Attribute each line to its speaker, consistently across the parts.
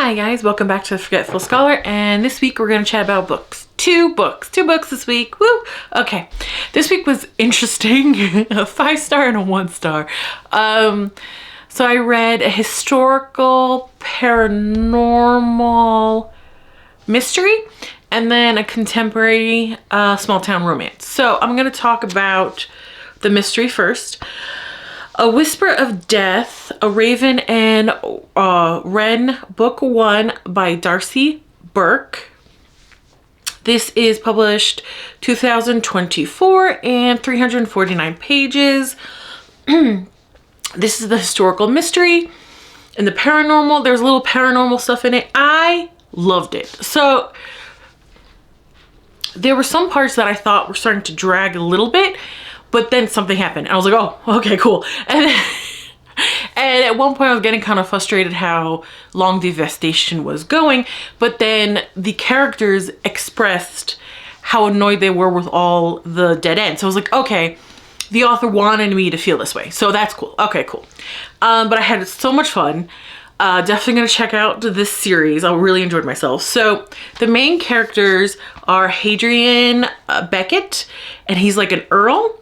Speaker 1: Hi guys, welcome back to the Forgetful Scholar, and this week we're going to chat about books. Two books this week. Woo! Okay, this week was interesting. A 5-star and a 1-star. So I read a historical paranormal mystery and then a contemporary small town romance. So I'm going to talk about the mystery first. A Whisper of Death, a Raven and Wren, Book 1 by Darcy, Burke. This is published 2024 and 349 pages. This is the historical mystery and the paranormal. There's a little paranormal stuff in it. I loved it. So there were some parts that I thought were starting to drag a little bit, but then something happened. I was like, oh, okay, cool. And at one point I was getting kind of frustrated how long the investigation was going, but then the characters expressed how annoyed they were with all the dead ends. So I was like, okay, the author wanted me to feel this way. So that's cool. Okay, cool. But I had so much fun. Definitely gonna check out this series. I really enjoyed myself. So the main characters are Hadrian Beckett, and he's like an earl,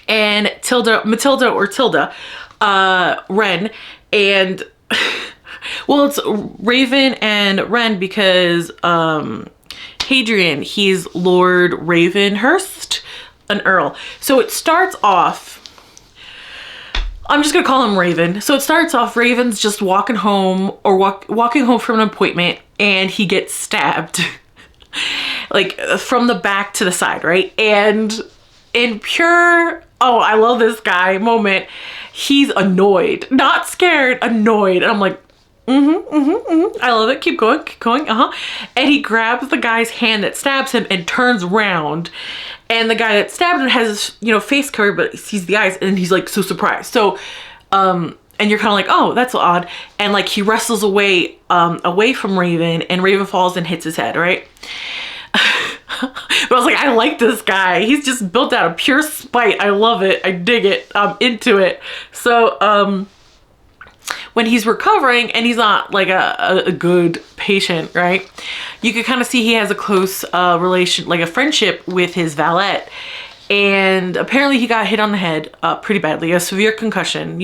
Speaker 1: and Matilda Wren, and well, it's Raven and Wren because Hadrian, he's Lord Ravenhurst, an earl. So it starts off, I'm just gonna call him Raven. So it starts off, Raven's just walking home or walking home from an appointment, and he gets stabbed like from the back to the side, right? And in pure, oh, I love this guy moment, he's annoyed, not scared, annoyed. And I'm like, I love it. Keep going, And he grabs the guy's hand that stabs him and turns around. And the guy that stabbed him has his, face covered, but he sees the eyes, and he's like so surprised. So, and you're kind of like, oh, that's odd. And like he wrestles away from Raven, and Raven falls and hits his head, right? But I was like, I like this guy. He's just built out of pure spite. I love it. I dig it. I'm into it. So, when he's recovering and he's not like a good patient, right? You can kind of see he has a close relation, like a friendship with his valet. And apparently he got hit on the head pretty badly, a severe concussion,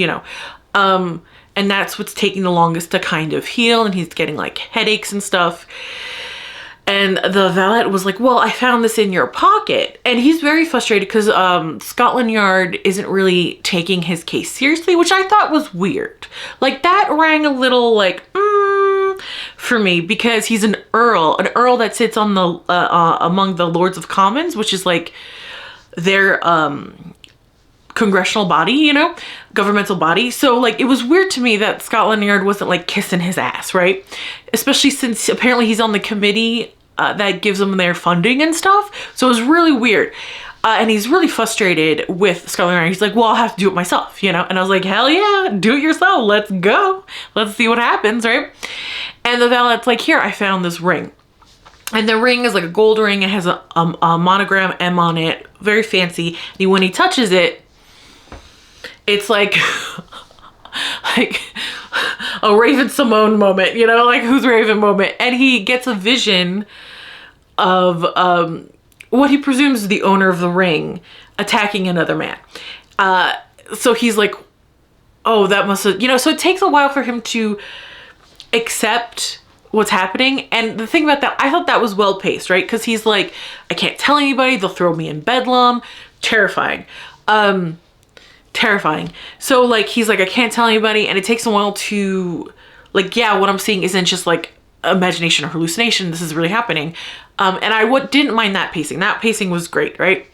Speaker 1: and that's what's taking the longest to kind of heal. And he's getting like headaches and stuff. And the valet was like, well, I found this in your pocket. And he's very frustrated because Scotland Yard isn't really taking his case seriously, which I thought was weird. Like that rang a little like, for me, because he's an earl that sits on the, among the Lords of Commons, which is like their congressional body, governmental body. So like it was weird to me that Scotland Yard wasn't like kissing his ass, right? Especially since apparently he's on the committee that gives them their funding and stuff. So it was really weird. And he's really frustrated with Scotland Yard. He's like, well, I'll have to do it myself, And I was like, hell yeah, do it yourself. Let's go. Let's see what happens, right? And the valet's like, here, I found this ring. And the ring is like a gold ring. It has a monogram M on it. Very fancy. And when he touches it, it's like a Raven Simone moment, like who's Raven moment. And he gets a vision of what he presumes is the owner of the ring attacking another man. So he's like, oh, that must have, so it takes a while for him to accept what's happening. And the thing about that, I thought that was well paced, right? Because he's like, I can't tell anybody, they'll throw me in bedlam. Terrifying. So like he's like, I can't tell anybody, and it takes a while to like, yeah, what I'm seeing isn't just like imagination or hallucination. This is really happening. And I didn't mind that pacing. That pacing was great, right?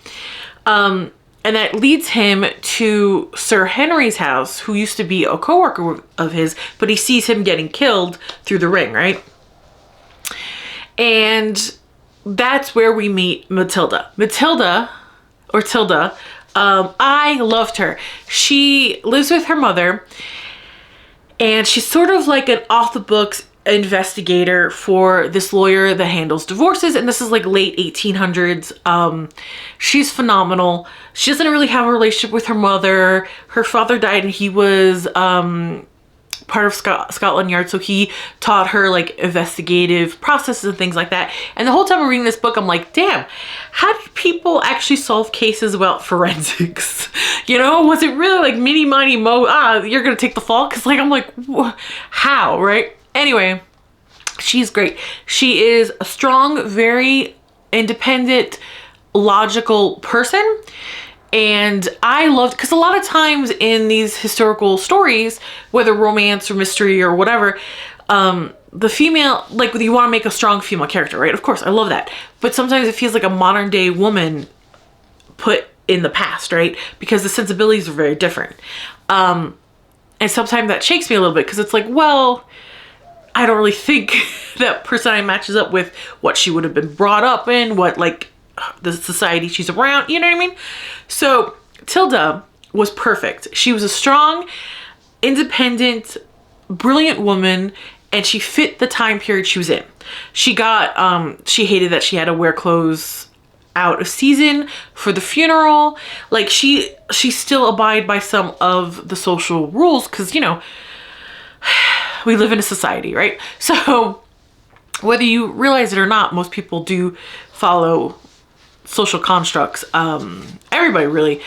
Speaker 1: And that leads him to Sir Henry's house, who used to be a coworker of his, but he sees him getting killed through the ring, right? And that's where we meet Matilda. Tilda. I loved her. She lives with her mother, and she's sort of like an off the books investigator for this lawyer that handles divorces, and this is like late 1800s. She's phenomenal. She doesn't really have a relationship with her mother. Her father died, and he was part of Scotland Yard, so he taught her like investigative processes and things like that. And the whole time I'm reading this book, I'm like, damn, how did people actually solve cases about forensics? You know, was it really like mini miny mo, you're gonna take the fall? Because like, I'm like, how, right? Anyway, she's great. She is a strong, very independent, logical person. And I loved, because a lot of times in these historical stories, whether romance or mystery or whatever, the female, like you want to make a strong female character, right? Of course, I love that. But sometimes it feels like a modern day woman put in the past, right? Because the sensibilities are very different. And sometimes that shakes me a little bit, because it's like, well, I don't really think that personality matches up with what she would have been brought up in, what like the society she's around, you know what I mean? So Tilda was perfect. She was a strong, independent, brilliant woman, and she fit the time period she was in. She got, she hated that she had to wear clothes out of season for the funeral. Like she still abide by some of the social rules, because, you know, we live in a society, right? So whether you realize it or not, most people do follow social constructs. Everybody really.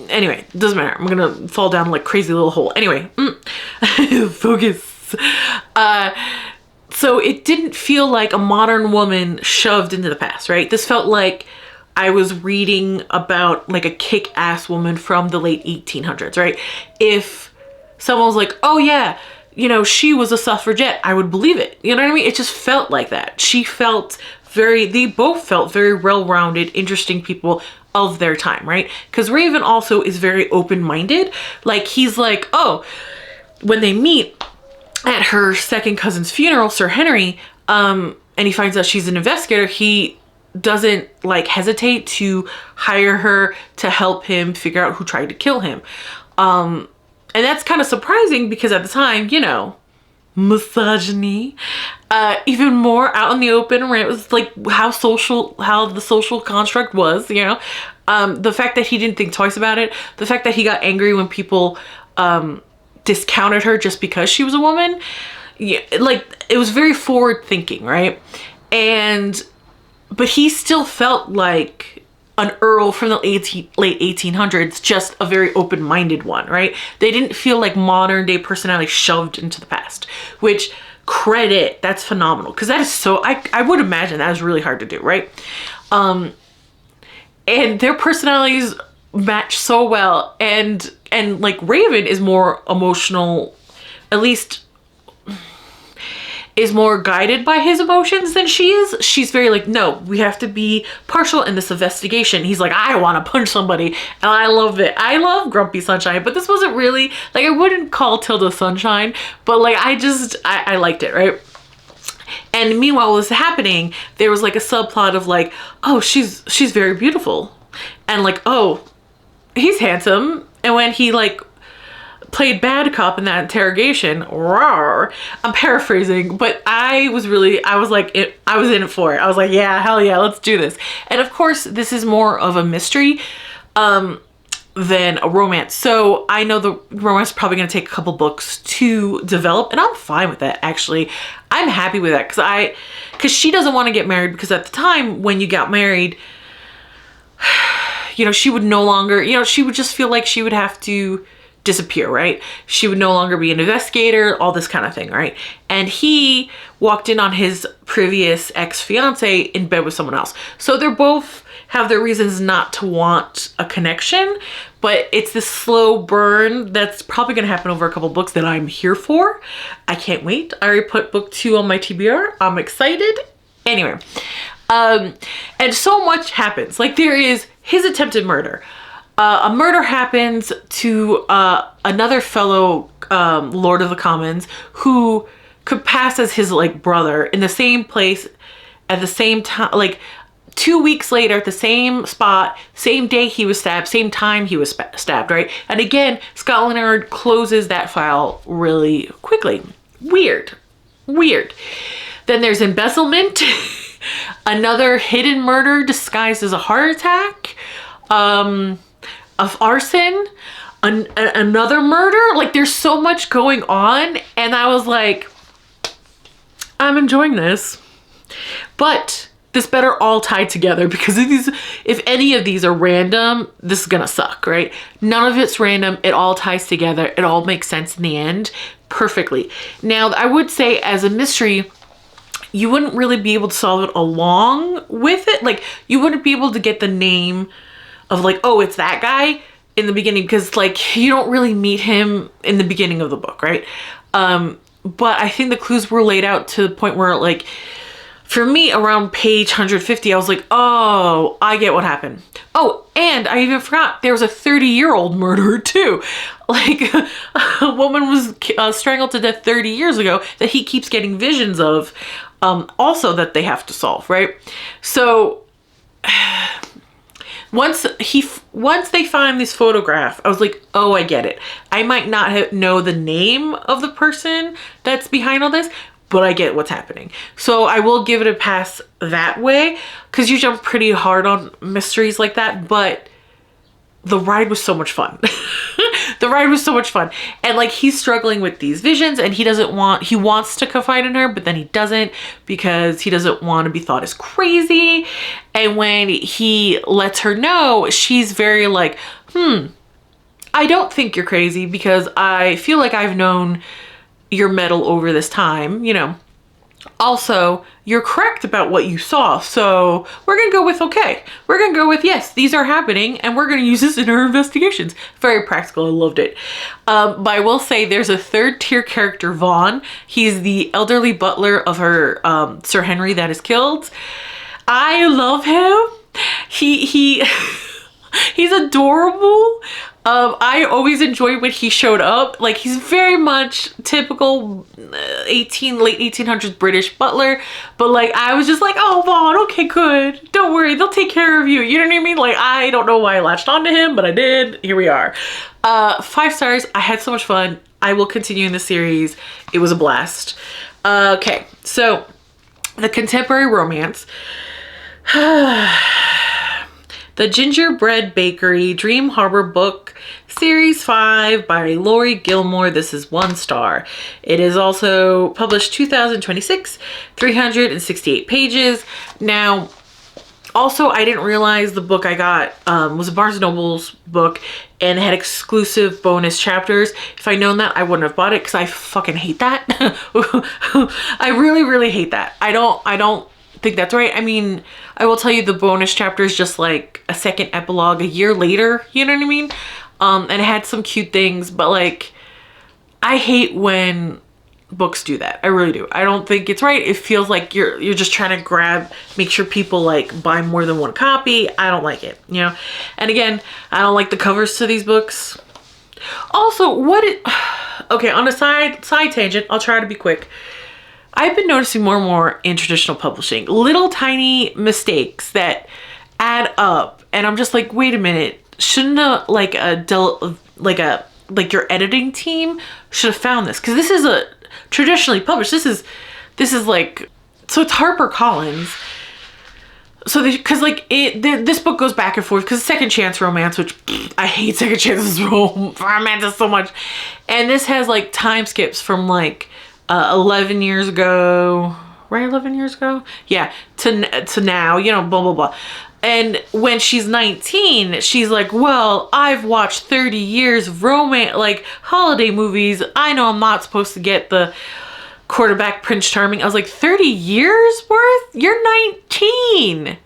Speaker 1: Anyway, doesn't matter. I'm gonna fall down like crazy little hole. Anyway, focus. So it didn't feel like a modern woman shoved into the past, right? This felt like I was reading about like a kick-ass woman from the late 1800s, right? If someone was like, oh yeah, you know, she was a suffragette, I would believe it. You know what I mean? It just felt like that. They both felt very well-rounded, interesting people of their time, right? Because Raven also is very open-minded. Like, he's like, oh, when they meet at her second cousin's funeral, Sir Henry, and he finds out she's an investigator, he doesn't like hesitate to hire her to help him figure out who tried to kill him. And that's kind of surprising, because at the time, you know, misogyny, even more out in the open, where it was like how the social construct was, you know. The fact that he didn't think twice about it, the fact that he got angry when people discounted her just because she was a woman, yeah, like it was very forward thinking, right? But he still felt like an earl from the late 1800s, just a very open-minded one, right? They didn't feel like modern day personality shoved into the past, which credit, that's phenomenal. Because that is so, I would imagine that is really hard to do, right? And their personalities match so well. And like Raven is more emotional, at least is more guided by his emotions than she is. She's very like, no, we have to be partial in this investigation. He's like, I want to punch somebody. And I love it. I love Grumpy Sunshine, but this wasn't really, like, I wouldn't call Tilda Sunshine, but like, I liked it, right? And meanwhile, what was happening, there was like a subplot of like, oh, she's very beautiful. And like, oh, he's handsome. And when he like played bad cop in that interrogation, rawr, I'm paraphrasing, but I was in it for it. I was like, yeah, hell yeah, let's do this. And of course, this is more of a mystery than a romance. So I know the romance is probably going to take a couple books to develop, and I'm fine with that, actually. I'm happy with that, because she doesn't want to get married, because at the time when you got married, you know, she would no longer, you know, she would just feel like she would have to disappear, right? She would no longer be an investigator, all this kind of thing, right? And he walked in on his previous ex-fiance in bed with someone else. So they're both have their reasons not to want a connection, but it's this slow burn that's probably going to happen over a couple books that I'm here for. I can't wait. I already put book 2 on my TBR. I'm excited. Anyway, and so much happens. Like, there is his attempted murder. A murder happens to another fellow Lord of the Commons who could pass as his like brother, in the same place at the same time, like 2 weeks later at the same spot, same day he was stabbed, same time he was stabbed, right? And again, Scotland Yard closes that file really quickly. Weird. Then there's embezzlement, another hidden murder disguised as a heart attack, of arson, another murder. Like, there's so much going on, and I was like, I'm enjoying this. But this better all tie together, because if any of these are random, this is gonna suck, right? None of it's random. It all ties together. It all makes sense in the end perfectly. Now, I would say as a mystery, you wouldn't really be able to solve it along with it. Like, you wouldn't be able to get the name of like, oh, it's that guy in the beginning, because like you don't really meet him in the beginning of the book, right? But I think the clues were laid out to the point where, like, for me, around page 150, I was like, oh, I get what happened. Oh, and I even forgot there was a 30-year-old murderer too. Like, a woman was strangled to death 30 years ago that he keeps getting visions of, also that they have to solve, right? So once they find this photograph, I was like, oh, I get it. I might not know the name of the person that's behind all this, but I get what's happening. So I will give it a pass that way, because you jump pretty hard on mysteries like that, but the ride was so much fun. The ride was so much fun. And like, he's struggling with these visions, and he wants to confide in her, but then he doesn't, because he doesn't want to be thought as crazy. And when he lets her know, she's very like, I don't think you're crazy, because I feel like I've known your metal over this time, you know. Also, you're correct about what you saw, so we're gonna go with okay. We're gonna go with yes, these are happening, and we're gonna use this in our investigations. Very practical. I loved it. But I will say there's a third tier character, Vaughn. He's the elderly butler of her Sir Henry that is killed. I love him. He he's adorable. I always enjoyed when he showed up. Like, he's very much typical late 1800s British butler. But like, I was just like, oh, Vaughn, okay, good. Don't worry, they'll take care of you. You know what I mean? Like, I don't know why I latched onto him, but I did. Here we are. 5 stars. I had so much fun. I will continue in the series. It was a blast. Okay, so the contemporary romance. The Gingerbread Bakery Dream Harbor book, Series 5 by Laurie Gilmore. This is 1 star. It is also published 2026, 368 pages. Now, also, I didn't realize the book I got was a Barnes & Noble's book, and it had exclusive bonus chapters. If I'd known that, I wouldn't have bought it, because I fucking hate that. I really, really hate that. I don't think that's right. I mean, I will tell you, the bonus chapter is just like a second epilogue a year later, you know what I mean? And it had some cute things, but like, I hate when books do that. I really do. I don't think it's right. It feels like you're just trying to make sure people like buy more than one copy. I don't like it, you know? And again, I don't like the covers to these books. Also, okay, on a side tangent, I'll try to be quick. I've been noticing more and more in traditional publishing, little tiny mistakes that add up, and I'm just like, wait a minute, shouldn't your editing team should have found this, because this is a traditionally published. This is like, so it's HarperCollins. So because like this book goes back and forth, because second chance romance, which I hate second chances romances so much, and this has like time skips from like 11 years ago, right? 11 years ago? Yeah, to now, you know, blah, blah, blah. And when she's 19, she's like, well, I've watched 30 years of romance, like holiday movies. I know I'm not supposed to get the quarterback Prince Charming. I was like, 30 years worth? You're 19.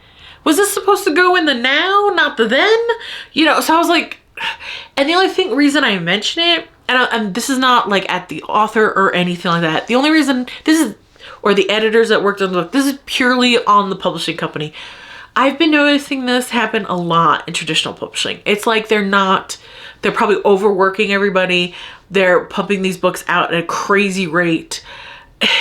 Speaker 1: Was this supposed to go in the now, not the then? You know, so I was like, and the only reason I mention it, and this is not like at the author or anything like that. The only reason or the editors that worked on the book, this is purely on the publishing company. I've been noticing this happen a lot in traditional publishing. It's like they're probably overworking everybody. They're pumping these books out at a crazy rate.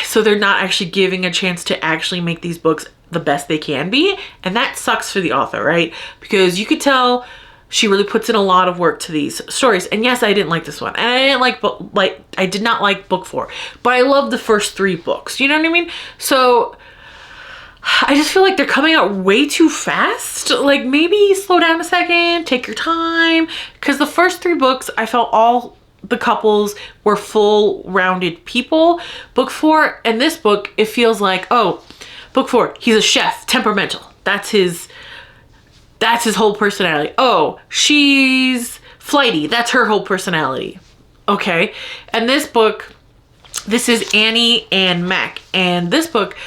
Speaker 1: So they're not actually giving a chance to actually make these books the best they can be. And that sucks for the author, right? Because you could tell she really puts in a lot of work to these stories. And yes, I didn't like this one. And I did not like book 4. But I love the first 3 books. You know what I mean? So I just feel like they're coming out way too fast. Like, maybe slow down a second, take your time. Because the first 3 books, I felt all the couples were full rounded people. Book 4 and this book, it feels like, oh, book 4, he's a chef, temperamental. That's his whole personality. Oh, she's flighty. That's her whole personality. Okay. And this book, this is Annie and Mac. And this book,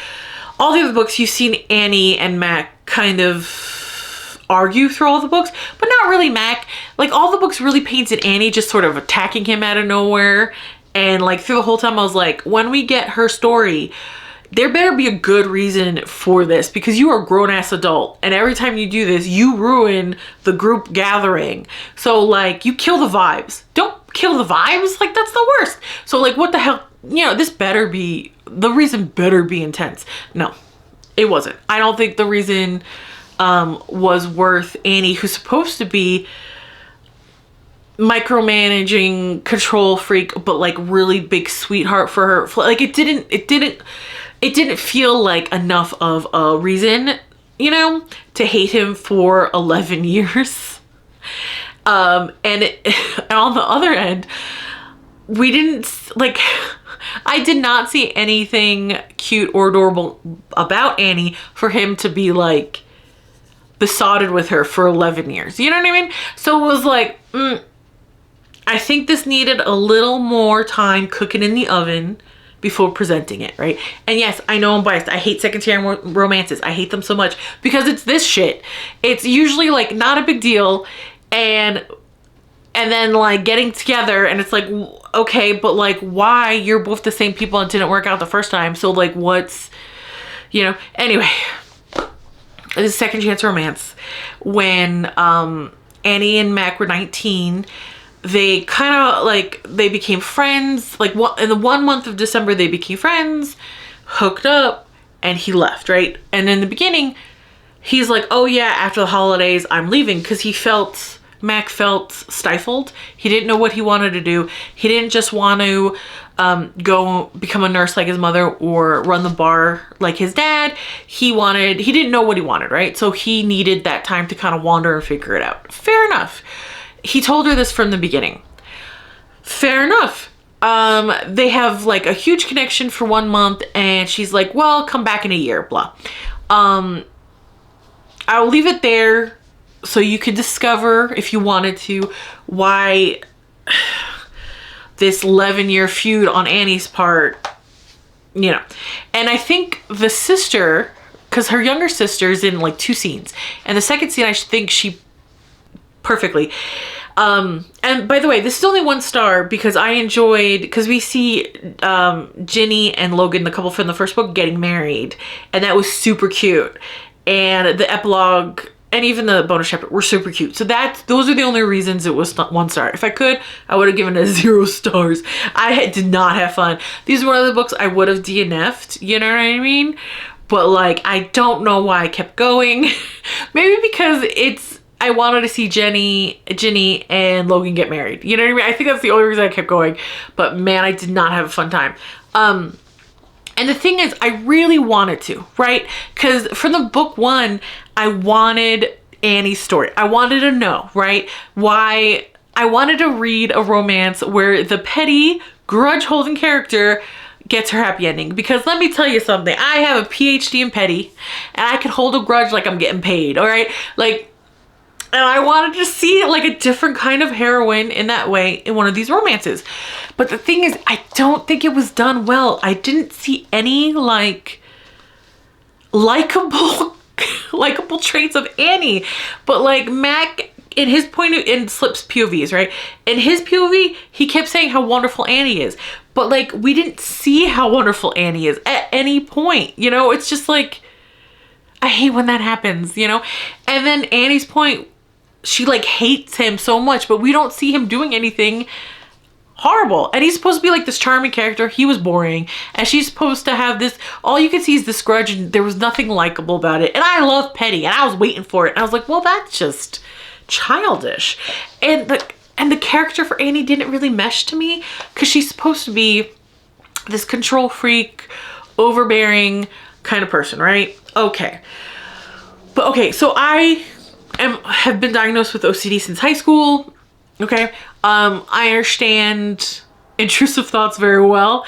Speaker 1: all the other books, you've seen Annie and Mac kind of argue through all the books, but not really Mac. Like, all the books really painted Annie just sort of attacking him out of nowhere. And like through the whole time I was like, when we get her story, there better be a good reason for this, because you are a grown-ass adult, and every time you do this, you ruin the group gathering. So like, you kill the vibes. Don't kill the vibes. Like, that's the worst. So like, what the hell? You know, this better be, the reason better be intense. No, it wasn't. I don't think the reason was worth Annie, who's supposed to be micromanaging, control freak, but like really big sweetheart for her. Like, it didn't feel like enough of a reason, you know, to hate him for 11 years. And on the other end, we didn't, like, I did not see anything cute or adorable about Annie for him to be like besotted with her for 11 years. You know what I mean? So it was like, I think this needed a little more time cooking in the oven before presenting it, right? And yes, I know I'm biased. I hate second-tier romances. I hate them so much because it's this shit. It's usually like not a big deal, and then like getting together and it's like, okay, but like, why? You're both the same people and didn't work out the first time. So like, what's, you know? Anyway, this is second chance romance. When Annie and Mac were 19, they kind of like, they became friends. Like, in the 1 month of December, they became friends, hooked up, and he left, right? And in the beginning, he's like, oh yeah, after the holidays, I'm leaving, because Mac felt stifled. He didn't know what he wanted to do. He didn't just want to go become a nurse like his mother or run the bar like his dad. He didn't know what he wanted, right? So he needed that time to kind of wander and figure it out. Fair enough. He told her this from the beginning. Fair enough. They have like a huge connection for 1 month, and she's like, well, come back in a year, blah. I'll leave it there so you could discover, if you wanted to, why this 11-year feud on Annie's part, you know. And I think the sister, because her younger sister's in like 2 scenes, and the second scene I think she perfectly. And by the way, this is only 1 star because I enjoyed, because we see Ginny and Logan, the couple from the first book, getting married, and that was super cute. And the epilogue and even the bonus chapter were super cute. So those are the only reasons it was 1 star. If I could, I would have given it 0 stars. I did not have fun. These were one of the books I would have DNF'd, you know what I mean? But like, I don't know why I kept going. Maybe because I wanted to see Ginny and Logan get married. You know what I mean? I think that's the only reason I kept going. But man, I did not have a fun time. And the thing is, I really wanted to, right? Because from the book 1, I wanted Annie's story. I wanted to know, right? Why I wanted to read a romance where the petty, grudge-holding character gets her happy ending. Because let me tell you something. I have a PhD in petty, and I can hold a grudge like I'm getting paid, all right? Like, and I wanted to see like a different kind of heroine in that way in one of these romances. But the thing is, I don't think it was done well. I didn't see any like likable traits of Annie. But like Mac, in his point of, in Slip's POVs, right? In his POV, he kept saying how wonderful Annie is. But like, we didn't see how wonderful Annie is at any point. You know, it's just like, I hate when that happens, you know? And then Annie's point, she like hates him so much, but we don't see him doing anything horrible. And he's supposed to be like this charming character. He was boring. And she's supposed to have this, all you can see is this grudge, and there was nothing likable about it. And I love petty, and I was waiting for it. And I was like, well, that's just childish. And the character for Annie didn't really mesh to me, because she's supposed to be this control freak, overbearing, kind of person, right? Okay. But okay, so I have been diagnosed with OCD since high school. Okay. I understand intrusive thoughts very well.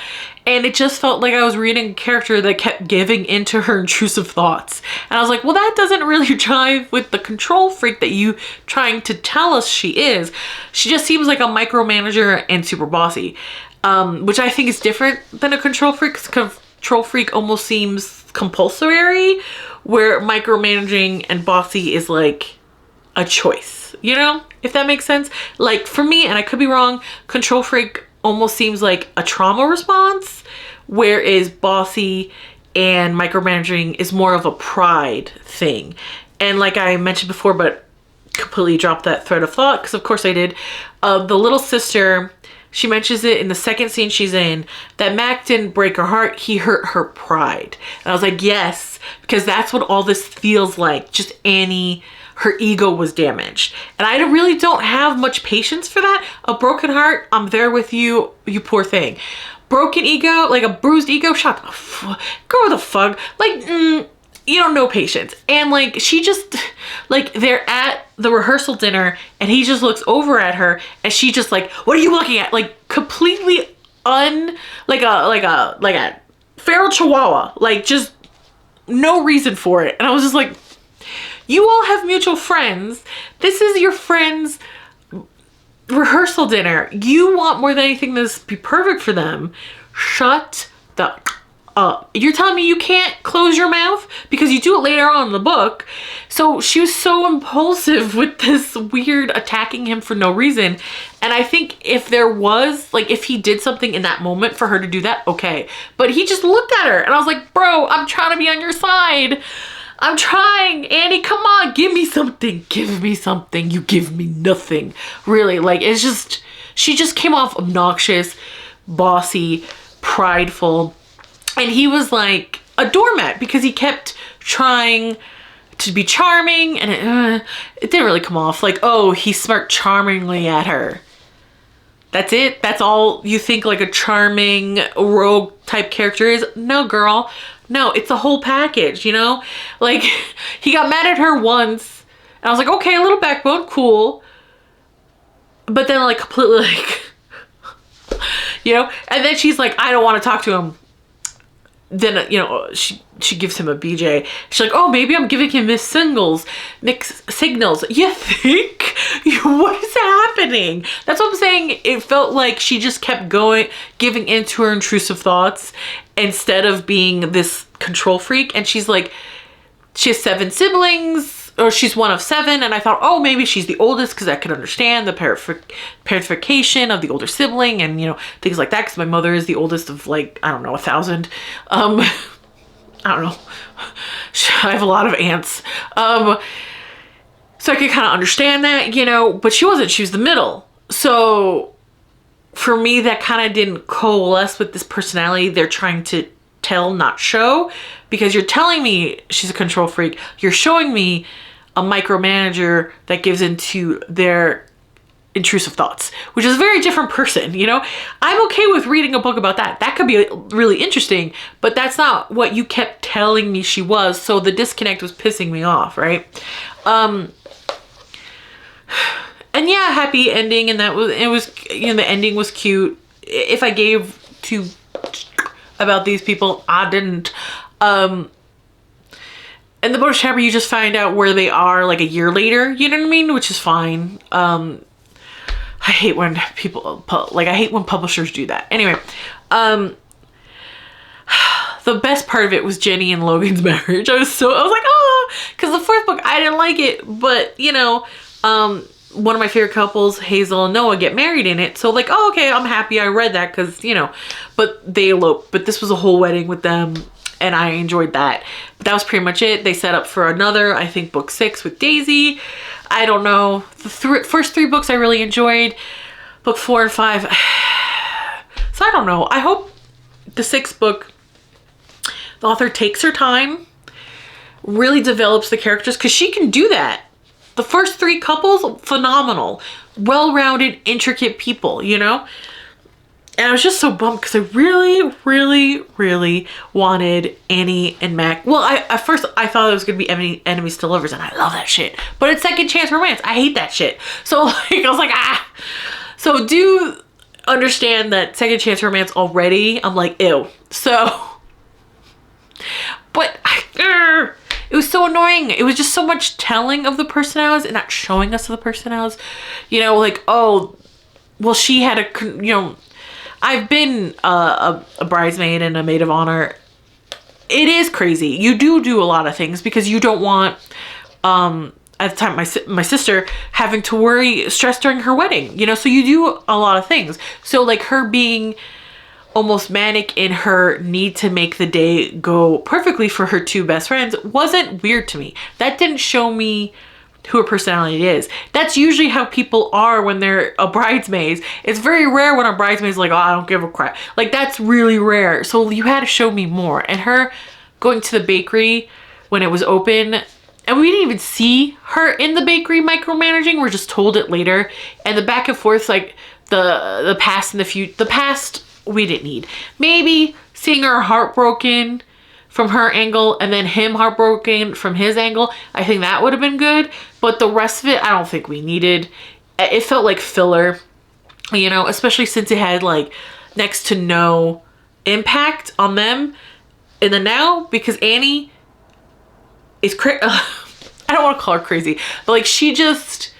Speaker 1: And it just felt like I was reading a character that kept giving into her intrusive thoughts. And I was like, well, that doesn't really jive with the control freak that you trying to tell us she is. She just seems like a micromanager and super bossy, which I think is different than a control freak. Control freak almost seems compulsory, where micromanaging and bossy is like a choice, you know, if that makes sense. Like for me, and I could be wrong, control freak almost seems like a trauma response, whereas bossy and micromanaging is more of a pride thing. And like I mentioned before, but completely dropped that thread of thought, because of course I did, the little sister, she mentions it in the second scene she's in, that Mac didn't break her heart, he hurt her pride. And I was like, yes, because that's what all this feels like. Just Annie, her ego was damaged. And I really don't have much patience for that. A broken heart, I'm there with you, you poor thing. Broken ego, like a bruised ego, shut the go the fuck. Like, you don't know patience. And like, she just, like, they're at the rehearsal dinner and he just looks over at her and she just like, what are you looking at? Like completely like a feral chihuahua, like just no reason for it. And I was just like, you all have mutual friends. This is your friend's rehearsal dinner. You want more than anything this be perfect for them. Shut the up. You're telling me you can't close your mouth? Because you do it later on in the book. So she was so impulsive with this weird attacking him for no reason. And I think if there was, like, if he did something in that moment for her to do that, okay. But he just looked at her and I was like, bro, I'm trying to be on your side. I'm trying, Annie, come on, give me something. Give me something. You give me nothing. Really, like, it's just, she just came off obnoxious, bossy, prideful. And he was like a doormat because he kept trying to be charming, and it didn't really come off like, oh, he smirked charmingly at her. That's it? That's all you think like a charming rogue type character is? No, girl. No, it's a whole package, you know? Like, he got mad at her once, and I was like, okay, a little backbone, cool. But then, like, completely, like, you know? And then she's like, I don't want to talk to him. Then, you know, she gives him a BJ. She's like, oh, maybe I'm giving him mixed signals. You think? What is happening? That's what I'm saying. It felt like she just kept giving into her intrusive thoughts instead of being this control freak. And she's like, she has 7 siblings, or she's one of 7. And I thought, oh, maybe she's the oldest because I could understand the parentification of the older sibling and, you know, things like that. Because my mother is the oldest of, like, I don't know, 1,000. I don't know. I have a lot of aunts. So I could kind of understand that, you know, but she wasn't. She was the middle. So for me, that kind of didn't coalesce with this personality they're trying to tell, not show, because you're telling me she's a control freak. You're showing me a micromanager that gives into their intrusive thoughts, which is a very different person, you know? I'm okay with reading a book about that. That could be really interesting, but that's not what you kept telling me she was, so the disconnect was pissing me off, right? And yeah, happy ending, and it was, you know, the ending was cute. If I gave two about these people, I didn't. In the bonus chapter, you just find out where they are like a year later, you know what I mean? Which is fine. I hate when I hate when publishers do that. Anyway, the best part of it was Jenny and Logan's marriage. I was like, oh, because the fourth book, I didn't like it, but you know, one of my favorite couples, Hazel and Noah, get married in it. So like, oh, okay, I'm happy I read that because, you know, but they eloped. But this was a whole wedding with them, and I enjoyed that. But that was pretty much it. They set up for another, I think, book 6 with Daisy. I don't know. The first 3 books I really enjoyed. Book 4 and 5. So I don't know. I hope the 6th book, the author takes her time, really develops the characters, because she can do that. The first 3 couples, phenomenal. Well-rounded, intricate people, you know? And I was just so bummed because I really, really, really wanted Annie and Mac. Well, at first I thought it was going to be enemies to lovers, and I love that shit. But it's second chance romance. I hate that shit. So like, I was like, ah. So do understand that second chance romance already. I'm like, ew. So, but it was so annoying. It was just so much telling of the personalities and not showing us the personalities. You know, like, oh, well, she had a, you know, I've been a bridesmaid and a maid of honor. It is crazy. You do a lot of things because you don't want, at the time, my sister having to stress during her wedding, you know, so you do a lot of things. So like her being almost manic in her need to make the day go perfectly for her two best friends wasn't weird to me. That didn't show me who her personality is. That's usually how people are when they're a bridesmaid. It's very rare when a bridesmaid's like, oh, I don't give a crap. Like, that's really rare. So you had to show me more. And her going to the bakery when it was open, and we didn't even see her in the bakery micromanaging. We're just told it later. And the back and forth, like the past and the future. The past we didn't need. Maybe seeing her heartbroken from her angle and then him heartbroken from his angle, I think that would have been good. But the rest of it, I don't think we needed. It felt like filler, you know, especially since it had like next to no impact on them in the now, because Annie is I don't want to call her crazy, but like she just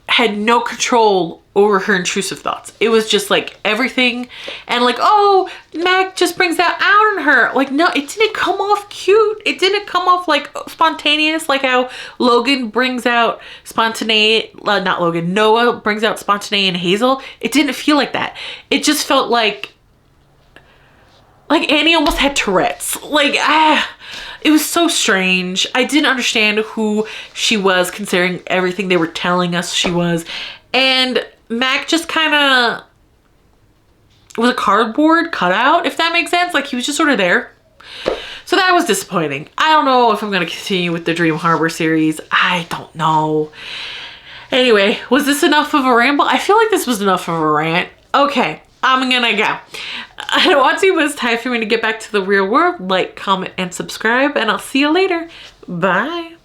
Speaker 1: had no control over her intrusive thoughts. It was just like everything, and like, oh, Mac just brings that out in her. Like, no, it didn't come off cute. It didn't come off like spontaneous, like how Logan brings out spontaneity. Not Logan, Noah brings out spontaneity in Hazel. It didn't feel like that. It just felt like Annie almost had Tourette's. Like, it was so strange. I didn't understand who she was considering everything they were telling us she was. And Mac just kind of was a cardboard cutout, if that makes sense. Like, he was just sort of there. So that was disappointing. I don't know if I'm going to continue with the Dream Harbor series. I don't know. Anyway, was this enough of a ramble? I feel like this was enough of a rant. Okay, I'm gonna go. I don't want to, but it's time for me to get back to the real world. Like, comment, and subscribe, and I'll see you later. Bye.